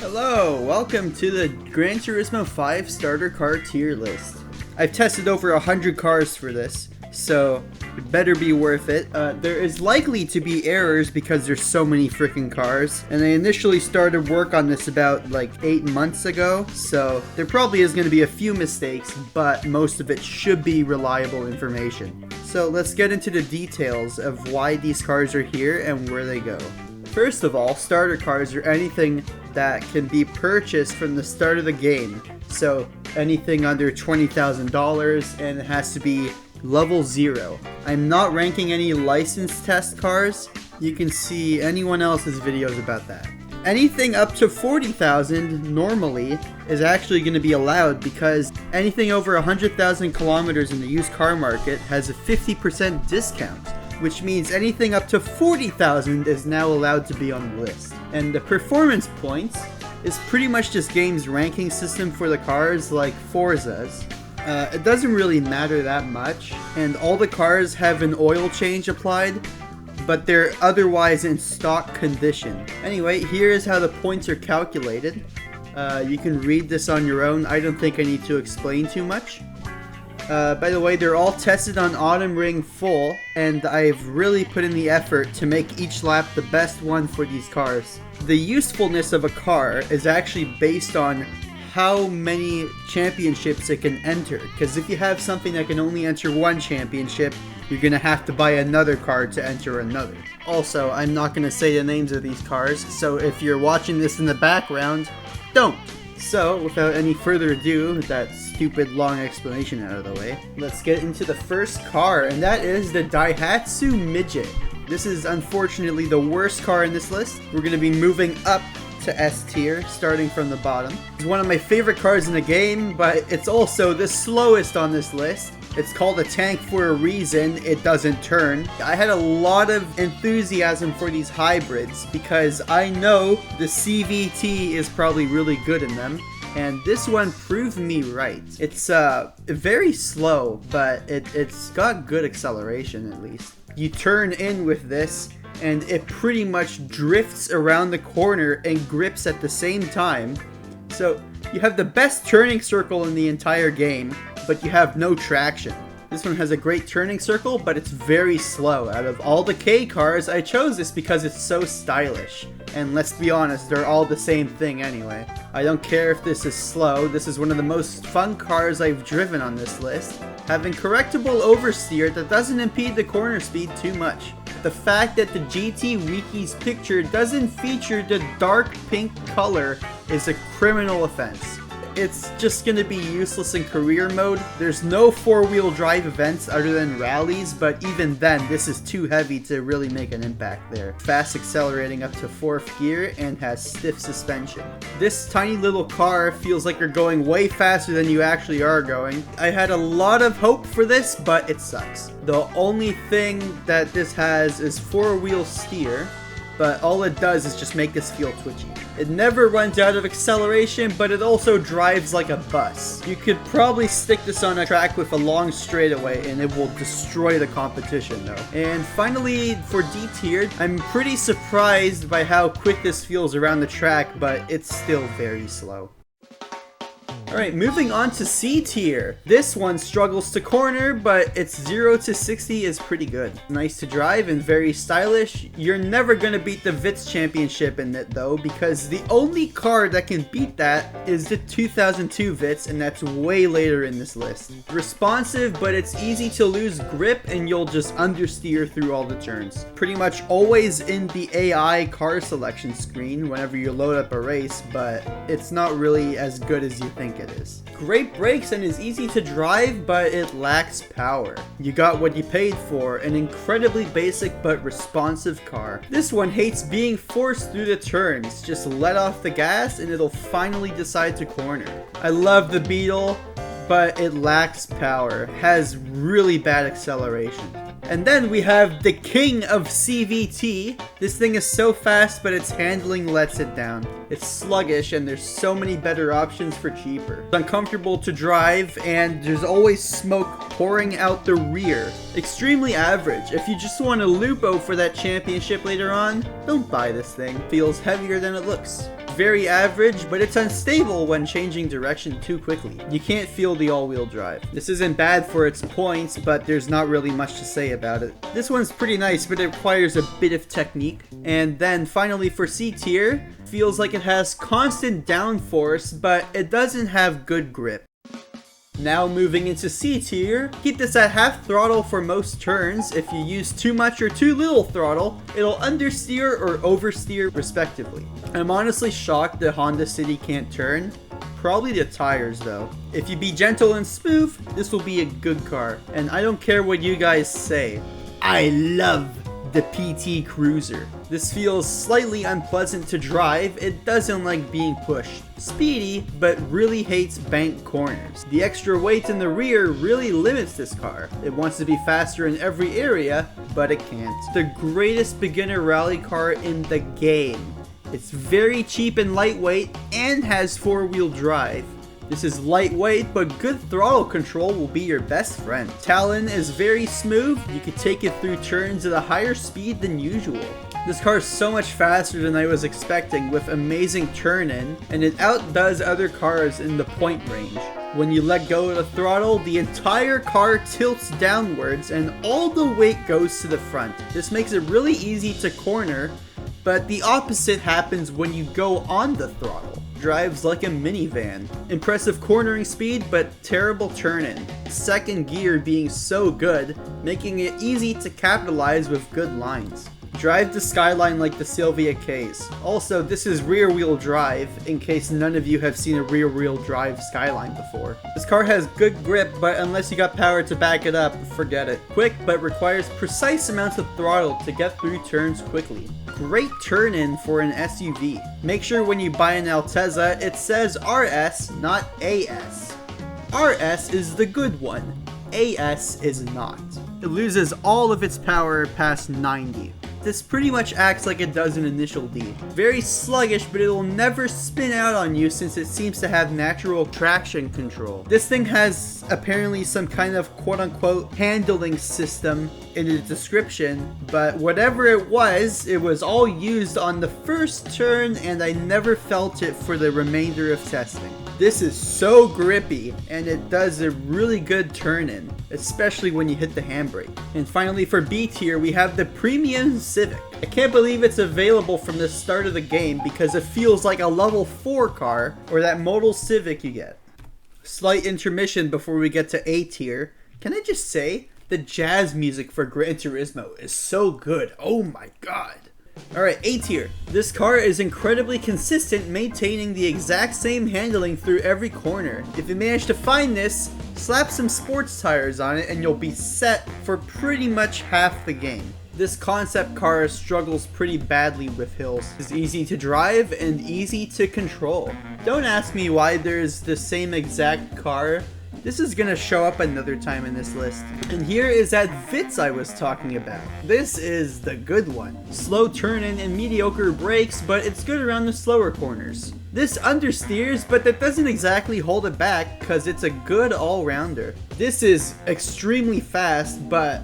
Hello, welcome to the Gran Turismo 5 starter car tier list. I've tested over 100 cars for this, so it better be worth it. There is likely to be errors because there's so many freaking cars, and I initially started work on this about like 8 months ago, so there probably is going to be a few mistakes, but most of it should be reliable information. So let's get into the details of why these cars are here and where they go. First of all, starter cars are anything that can be purchased from the start of the game. So anything under $20,000, and it has to be level 0. I'm not ranking any licensed test cars. You can see anyone else's videos about that. Anything up to 40,000 normally is actually going to be allowed because anything over 100,000 kilometers in the used car market has a 50% discount, which means anything up to 40,000 is now allowed to be on the list. And the performance points is pretty much this game's ranking system for the cars like Forza's. It doesn't really matter that much, and all the cars have an oil change applied, but they're otherwise in stock condition. Anyway, here is how the points are calculated. You can read this on your own. I don't think I need to explain too much. By the way, they're all tested on Autumn Ring full, and I've really put in the effort to make each lap the best one for these cars. The usefulness of a car is actually based on how many championships it can enter, because if you have something that can only enter one championship, you're gonna have to buy another car to enter another. Also, I'm not gonna say the names of these cars, so if you're watching this in the background, don't! So, without any further ado, with that stupid long explanation out of the way, let's get into the first car, and that is the Daihatsu Midget. This is unfortunately the worst car in this list. We're going to be moving up to S tier, starting from the bottom. It's one of my favorite cars in the game, but it's also the slowest on this list. It's called a tank for a reason. It doesn't turn. I had a lot of enthusiasm for these hybrids because I know the CVT is probably really good in them, and this one proved me right. It's very slow, but it's got good acceleration at least. You turn in with this, and it pretty much drifts around the corner and grips at the same time. So you have the best turning circle in the entire game, but you have no traction. This one has a great turning circle, but it's very slow. Out of all the K cars, I chose this because it's so stylish. And let's be honest, they're all the same thing anyway. I don't care if this is slow, this is one of the most fun cars I've driven on this list, having correctable oversteer that doesn't impede the corner speed too much. The fact that the GT Wiki's picture doesn't feature the dark pink color is a criminal offense. It's just going to be useless in career mode. There's no four-wheel drive events other than rallies, but even then, this is too heavy to really make an impact there. Fast accelerating up to 4th gear and has stiff suspension. This tiny little car feels like you're going way faster than you actually are going. I had a lot of hope for this, but it sucks. The only thing that this has is 4-wheel steer, but all it does is just make this feel twitchy. It never runs out of acceleration, but it also drives like a bus. You could probably stick this on a track with a long straightaway and it will destroy the competition though. And finally, for D tier, I'm pretty surprised by how quick this feels around the track, but it's still very slow. Alright, moving on to C tier. This one struggles to corner, but its 0 to 60 is pretty good. Nice to drive and very stylish. You're never gonna beat the VITS championship in it though, because the only car that can beat that is the 2002 VITS, and that's way later in this list. Responsive, but it's easy to lose grip and you'll just understeer through all the turns. Pretty much always in the AI car selection screen whenever you load up a race, but it's not really as good as you think it is. Great brakes and is easy to drive, but it lacks power. You got what you paid for, an incredibly basic but responsive car. This one hates being forced through the turns. Just let off the gas and it'll finally decide to corner. I love the Beetle, but it lacks power, has really bad acceleration. And then we have the king of CVT. This thing is so fast, but its handling lets it down. It's sluggish, and there's so many better options for cheaper. It's uncomfortable to drive, and there's always smoke pouring out the rear. Extremely average. If you just want a Lupo for that championship later on, don't buy this thing. Feels heavier than it looks. very average, but it's unstable when changing direction too quickly. You can't feel the all-wheel drive. This isn't bad for its points, but there's not really much to say about it. This one's pretty nice, but it requires a bit of technique. And then finally for C tier, feels like it has constant downforce, but it doesn't have good grip. Now moving into C tier, keep this at half throttle for most turns. If you use too much or too little throttle, it'll understeer or oversteer respectively. I'm honestly shocked that Honda City can't turn. Probably the tires though. If you be gentle and smooth, this will be a good car. And I don't care what you guys say. I love the PT Cruiser. This feels slightly unpleasant to drive. It doesn't like being pushed. Speedy, but really hates bank corners. The extra weight in the rear really limits this car. It wants to be faster in every area, but it can't. The greatest beginner rally car in the game. It's very cheap and lightweight and has four-wheel drive. This is lightweight, but good throttle control will be your best friend. Talon is very smooth. You can take it through turns at a higher speed than usual. This car is so much faster than I was expecting with amazing turn-in, and it outdoes other cars in the point range. When you let go of the throttle, the entire car tilts downwards and all the weight goes to the front. This makes it really easy to corner, but the opposite happens when you go on the throttle. Drives like a minivan. Impressive cornering speed, but terrible turn-in. Second gear being so good, making it easy to capitalize with good lines. Drive the Skyline like the Sylvia K's. Also, this is rear-wheel drive, in case none of you have seen a rear-wheel drive Skyline before. This car has good grip, but unless you got power to back it up, forget it. Quick, but requires precise amounts of throttle to get through turns quickly. Great turn-in for an SUV. Make sure when you buy an Altezza, it says RS, not AS. RS is the good one. AS is not. It loses all of its power past 90. This pretty much acts like it does an initial D. Very sluggish, but it'll never spin out on you since it seems to have natural traction control. This thing has apparently some kind of quote-unquote handling system in the description, but whatever it was all used on the first turn and I never felt it for the remainder of testing. This is so grippy and it does a really good turn-in, especially when you hit the handbrake. And finally for B tier, we have the Premium Civic. I can't believe it's available from the start of the game because it feels like a level 4 car or that modal Civic you get. Slight intermission before we get to A tier. Can I just say, the jazz music for Gran Turismo is so good. Oh my god. Alright, A tier. This car is incredibly consistent, maintaining the exact same handling through every corner. If you manage to find this, slap some sports tires on it and you'll be set for pretty much half the game. This concept car struggles pretty badly with hills. It's easy to drive and easy to control. Don't ask me why there's the same exact car. This is gonna show up another time in this list. And here is that VITS I was talking about. This is the good one. Slow turn-in and mediocre brakes, but it's good around the slower corners. This understeers, but that doesn't exactly hold it back because it's a good all-rounder. This is extremely fast, but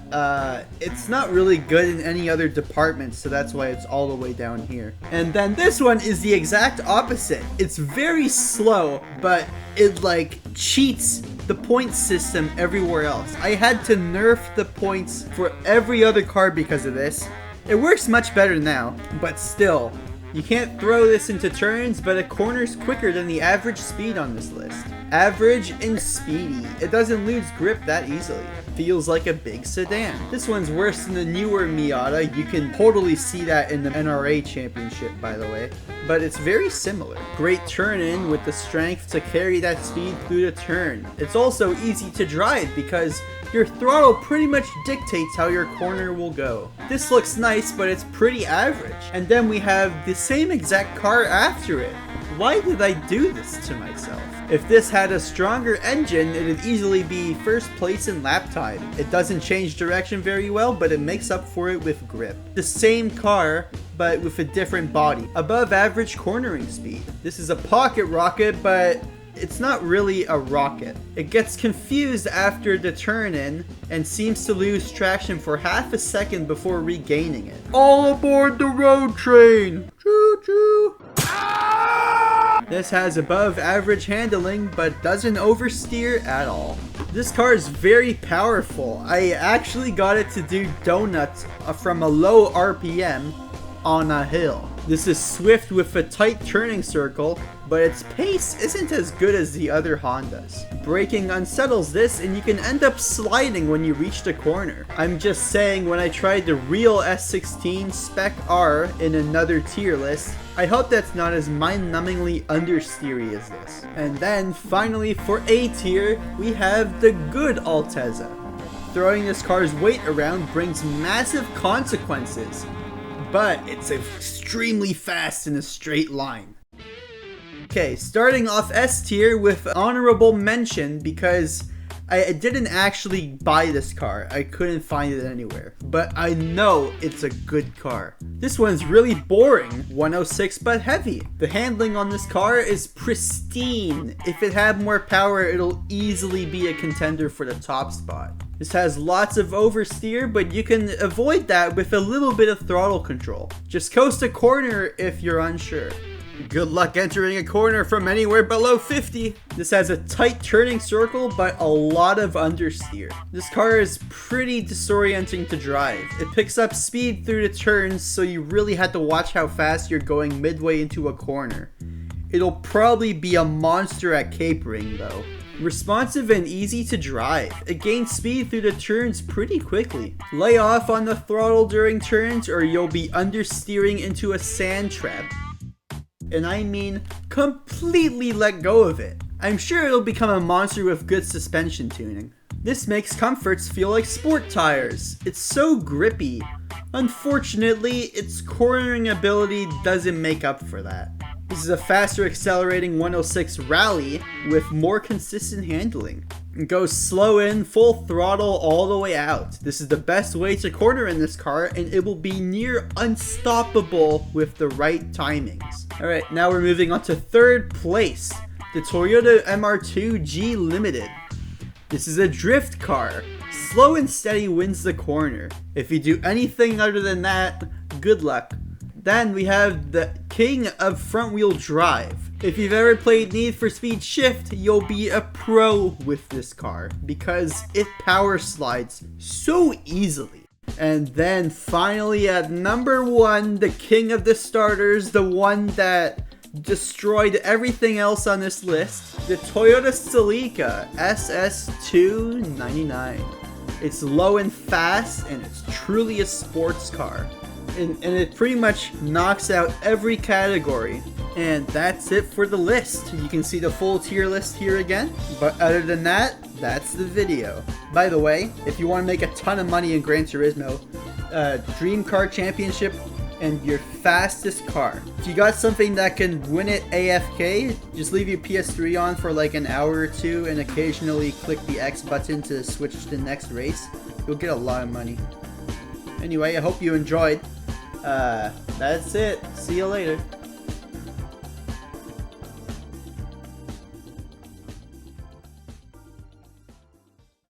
it's not really good in any other department, so that's why it's all the way down here. And then this one is the exact opposite. It's very slow, but it like cheats the point system everywhere else. I had to nerf the points for every other car because of this. It works much better now, but still, you can't throw this into turns, but it corners quicker than the average speed on this list. Average and speedy. It doesn't lose grip that easily. Feels like a big sedan. This one's worse than the newer Miata. You can totally see that in the NRA championship, by the way. But it's very similar. Great turn-in with the strength to carry that speed through the turn. It's also easy to drive because your throttle pretty much dictates how your corner will go. This looks nice, but it's pretty average. And then we have the same exact car after it. Why did I do this to myself? If this had a stronger engine, it would easily be first place in lap time. It doesn't change direction very well, but it makes up for it with grip. The same car, but with a different body. Above average cornering speed. This is a pocket rocket, but it's not really a rocket. It gets confused after the turn-in and seems to lose traction for half a second before regaining it. All aboard the road train! Choo-choo! Ah! This has above average handling, but doesn't oversteer at all. This car is very powerful. I actually got it to do donuts from a low RPM on a hill. This is swift with a tight turning circle, but its pace isn't as good as the other Hondas. Braking unsettles this and you can end up sliding when you reach the corner. I'm just saying, when I tried the real S16 Spec R in another tier list, I hope that's not as mind-numbingly understeery as this. And then finally for A tier, we have the good Altezza. Throwing this car's weight around brings massive consequences, but it's extremely fast in a straight line. Okay, starting off S tier with honorable mention because I didn't actually buy this car. I couldn't find it anywhere, but I know it's a good car. This one's really boring, 106 but heavy. The handling on this car is pristine. If it had more power, it'll easily be a contender for the top spot. This has lots of oversteer, but you can avoid that with a little bit of throttle control. Just coast a corner if you're unsure. Good luck entering a corner from anywhere below 50. This has a tight turning circle, but a lot of understeer. This car is pretty disorienting to drive. It picks up speed through the turns, so you really have to watch how fast you're going midway into a corner. It'll probably be a monster at capering though. Responsive and easy to drive. It gains speed through the turns pretty quickly. Lay off on the throttle during turns or you'll be understeering into a sand trap. And I mean completely let go of it. I'm sure it'll become a monster with good suspension tuning. This makes comforts feel like sport tires. It's so grippy. Unfortunately, its cornering ability doesn't make up for that. This is a faster accelerating 106 rally with more consistent handling. It goes slow in, full throttle all the way out. This is the best way to corner in this car and it will be near unstoppable with the right timings. Alright, now we're moving on to third place, the Toyota MR2 G Limited. This is a drift car. Slow and steady wins the corner. If you do anything other than that, good luck. Then we have the king of front wheel drive. If you've ever played Need for Speed Shift, you'll be a pro with this car because it power slides so easily. And then finally at number one, the king of the starters, the one that destroyed everything else on this list, the Toyota Celica SS299. It's low and fast and it's truly a sports car. And it pretty much knocks out every category. And that's it for the list. You can see the full tier list here again. But other than that, that's the video. By the way, if you want to make a ton of money in Gran Turismo, Dream Car Championship and your fastest car. If you got something that can win it AFK, just leave your PS3 on for like an hour or two and occasionally click the X button to switch to the next race. You'll get a lot of money. Anyway, I hope you enjoyed. That's it. See you later.